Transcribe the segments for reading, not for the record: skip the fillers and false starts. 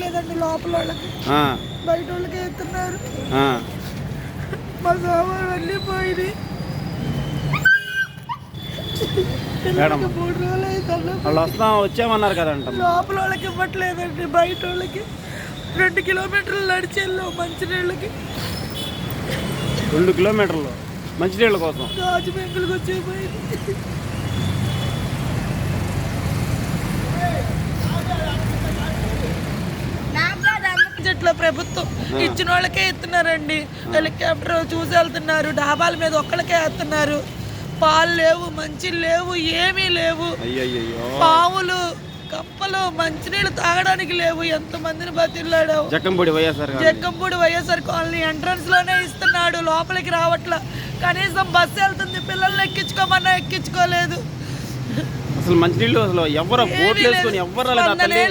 ఇవ్వట్లేదండి లోపల వాళ్ళకి, బయట వాళ్ళకి ఇస్తున్నారు. మా సామాన్ అన్నీ పోయింది. 3 రోజులు అయితే వచ్చామన్నారు కదంట. లోపల వాళ్ళకి ఇవ్వట్లేదండి, బయట వాళ్ళకి 2 కిలోమీటర్లు నడిచి వెళ్ళాం మంచినీళ్ళకి. 2 కిలోమీటర్లు మంచినీళ్ళ కోసం గాజు బెంకులకు వచ్చేపోయింది. ఇట్లా ప్రభుత్వం ఇచ్చిన వాళ్ళకే ఇస్తున్నారండి. హెలికాప్టర్ చూసి వెళ్తున్నారు, డాబాల మీద ఒక్కళ్ళకే వేస్తున్నారు. పాలు లేవు, మంచి లేవు, ఏమీ లేవు. పావులు కప్పలు మంచినీళ్ళు తాగడానికి లేవు. ఎంతమందిని బతిల్లాడావు. జక్కంపూడి వైఎస్ఆర్ కాలనీ ఎంట్రన్స్ లోనే ఇస్తున్నాడు, లోపలికి రావట్లా. కనీసం బస్సు వెళ్తుంది, పిల్లల్ని ఎక్కించుకోమన్నా ఎక్కించుకోలేదు. అసలు మంచినీళ్ళు అసలు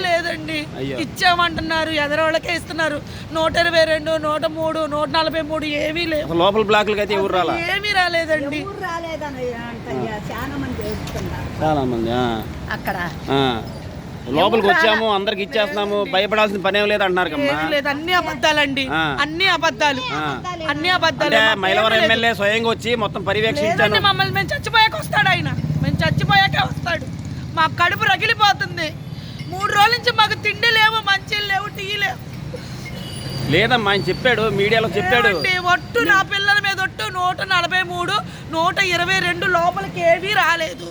లేదండి. ఇచ్చామంటున్నారు, ఎదరోళ్ళకే ఇస్తున్నారు. 122, 103, 143 ఏమీ లేవు. లోపల బ్లాక్లకి అయితే ఎవరు రాలా, ఏమీ రాలేదండి. చాలా మంది అక్కడ లోపలికి వచ్చాము, అందరికి ఇచ్చేస్తున్నాము, భయపడాల్సిన పనేం లేదు అంటున్నారు కమ్మా. అన్ని అబద్ధాలండి, అన్ని అబద్ధాలు, అన్ని అబద్ధాలు. మైలవరం ఎమ్మెల్యే స్వయంగా వచ్చి మొత్తం పర్యవేక్షించాను. మమ్మల్ని మేము చచ్చిపోయాక వస్తాడు ఆయన, మేము చచ్చిపోయాకే వస్తాడు. మా కడుపు రగిలిపోతుంది. 3 రోజుల నుంచి మాకు తిండి లేవు, మంచి లేవు, టీ లేవు. లేదమ్మా ఆయన చెప్పాడు, మీడియాలో చెప్పాడు. ఒట్టు నా పిల్లల మీద ఒట్టు 143, 122 లోపలికి ఏవీ రాలేదు.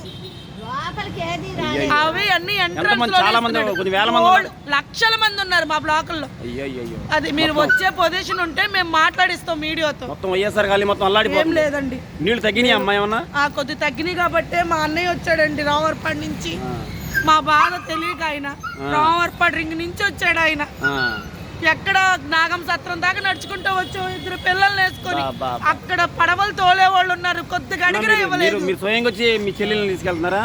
అవి అన్ని లక్షల మంది ఉన్నారు మా బ్లాకుల్లో. అది మీరు వచ్చే పొజిషన్ ఉంటే మేము మాట్లాడిస్తాం మీడియాతో. మొత్తం వైఎస్ఆర్ కాలనీ మొత్తం ఏం లేదండి. నీళ్ళు తగ్గినాయి అమ్మా ఏమన్నా? కొద్ది తగ్గినాయి కాబట్టే మా అన్నయ్య వచ్చాడండి రావర్పాడు నుంచి. మా బాధ తెలియక ఆయన రావర్పాడు రింగ్ నుంచి వచ్చాడు. ఆయన ఎక్కడ నాగం సత్రం దాకా నడుచుకుంటూ వచ్చాం. 2 పిల్లల్ని వేసుకొని అక్కడ పడవలు తోలే వాళ్ళు ఉన్నారు. కొద్దిగా అడిగినా ఇవ్వలేదు. మీరు స్వయంగా వచ్చి మీ చెల్లెల్ని తీసుకెళ్తున్నారా?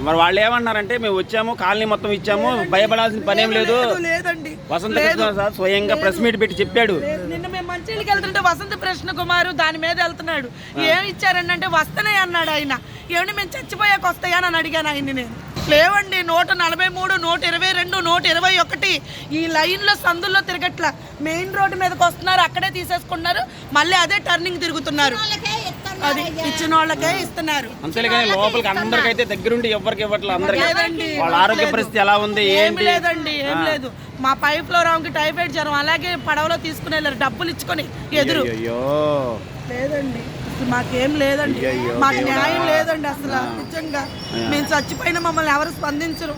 మరి వాళ్ళు ఏమన్నారంటే మేము వచ్చాము, కాలనీ మొత్తం ఇచ్చాము, భయపడాల్సిన పనేం లేదు. లేదండి, వసంత కృష్ణ సార్ స్వయంగా ప్రెస్ మీట్ పెట్టి చెప్పాడు. నిన్న మేము మంచిళ్ళకి వెళ్తుంటే వసంత కృష్ణ కుమారు దాని మీద వెళ్తున్నాడు. ఏమి ఇచ్చారండి అంటే వస్తనే అన్నాడు ఆయన. ఏమంటే మేము చచ్చిపోయాక వస్తాయా అని అడిగాను ఆయన్ని నేను. లేవండి, 143, 122, 121 ఈ లైన్లో సందుల్లో తిరగట్లా. మెయిన్ రోడ్డు మీదకి వస్తున్నారు, అక్కడే తీసేసుకుంటున్నారు, మళ్ళీ అదే టర్నింగ్ తిరుగుతున్నారు. అది ఇచ్చిన వాళ్ళకే ఇస్తున్నారు. అంతేగాని లోపలికి అందరికైతే దగ్గరుండి ఎవరికి ఇవ్వట్లేదు. అందరికీ వాళ్ళ ఆరోగ్య పరిస్థితి ఎలా ఉంది ఏంటి? లేదండి, ఏం లేదు. మా 5 ఫ్లోర్ ఆమెకి టైఫాయిడ్ జ్వరం, అలాగే పడవలో తీసుకుని వెళ్ళారు డబ్బులు ఇచ్చుకొని ఎదురు. లేదండి, మాకేం లేదండి, మాకు న్యాయం లేదండి అసలు. నిజంగా మేము చచ్చిపోయినా మమ్మల్ని ఎవరు స్పందించరు.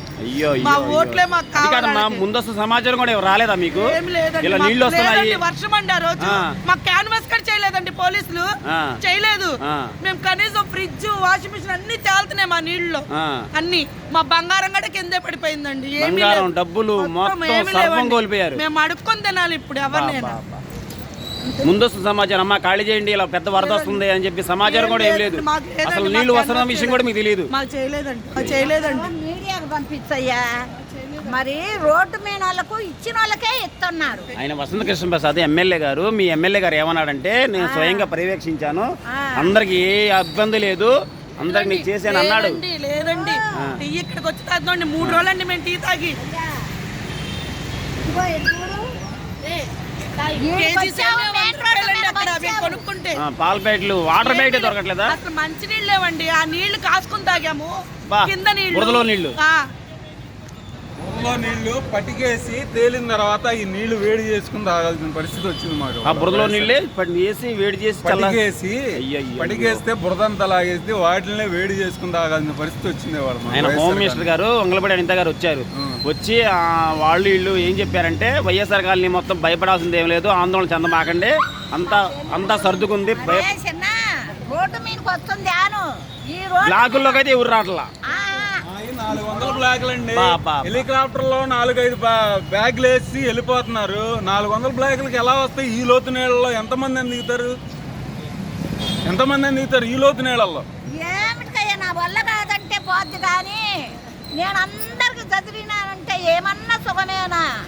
మా ఓట్లే మాకు కావాలి. ముందస్తు సమాచారం కూడా రాలేదా మీకు? ఏం లేదండి. వర్షం అండి ఆ రోజు. మాకు క్యాన్వాస్ కూడా చేయలేదండి పోలీసులు, చేయలేదు. మేము కనీసం ఫ్రిడ్జ్, వాషింగ్ మిషన్ అన్ని తేలుతున్నాయి మా నీళ్ళలో. అన్ని మా బంగారం కూడా కిందే పడిపోయిందండి. ఏమీ లేదు, డబ్బులు మేము అడుక్కొని తినాలి ఇప్పుడు ఎవరినైనా. ముందస్తు సమాచారం అమ్మా ఖాళీ చేయండి, ఇలా పెద్ద వరద వస్తుంది అని చెప్పి సమాచారం కూడా ఏం లేదు. అసలు నీళ్లు వస్తున్న విషయం కూడా మీకు తెలియదు. చేయలేదండి. మీడియాకు పంపించయ్యా, మరి రోడ్డు మీద వాళ్ళకు ఇచ్చిన వాళ్ళకే ఇస్తున్నారు. ఆయన వసంత కృష్ణ ప్రసాద్ ఎమ్మెల్యే గారు, మీ ఎమ్మెల్యే గారు ఏమన్నాడంటే నేను స్వయంగా పర్యవేక్షించాను, అందరికి ఏ ఇబ్బంది లేదు, అందరికి నీకు చేసాను అన్నాడు. లేదండి, టీ ఇక్కడికి వచ్చి తాగుతాండి 3 రోజులండి మేము టీ తాగి. పాల ప్యాకెట్లు, వాటర్ ప్యాకెట్ దొరకట్లేదా? అసలు మంచి నీళ్ళు లేవండి. ఆ నీళ్లు కాసుకుని తాగాము. కింద బురదలో నీళ్లు నీళ్లు పట్టికేసి తేలిన తర్వాత ఈ నీళ్లు వేడి చేసుకుని తాగాల్సిన పరిస్థితి వచ్చింది మాకు. ఆ బురదలో నీళ్ళే వేసి వేడి చేసి పట్టికేస్తే బురదంతా లాగేసి వాటినే వేడి చేసుకుని తాగాల్సిన పరిస్థితి వచ్చింది. ఆయన హోమ్ మినిస్టర్ గారు వంగలపూడి అనిత గారు వచ్చారు. వచ్చి వాళ్ళు వీళ్ళు ఏం చెప్పారంటే వైఎస్ఆర్ కాలనీ మొత్తం భయపడాల్సింది ఏం లేదు, ఆందోళన చెందమాకండి, అంతా సర్దుకుంది. బ్లాకుల్లోకి అయితే ఎవరు రావట్లా. 400 బ్లాక్లు అండి. హెలికాప్టర్ లో 4-5 బ్యాగ్లు వేసి వెళ్ళిపోతున్నారు. 400 బ్లాక్లకి ఎలా వస్తాయి? ఈ లోతు నీళ్ళలో ఎంతమంది దిగుతారు? ఈ లోతు నీళ్ళల్లో? ఏమిటికయ్యా, నా వల్ల కాదంటే పోద్ది, కానీ నేను అందరికి చదివినానంటే ఏమన్నా సుఖమేనా?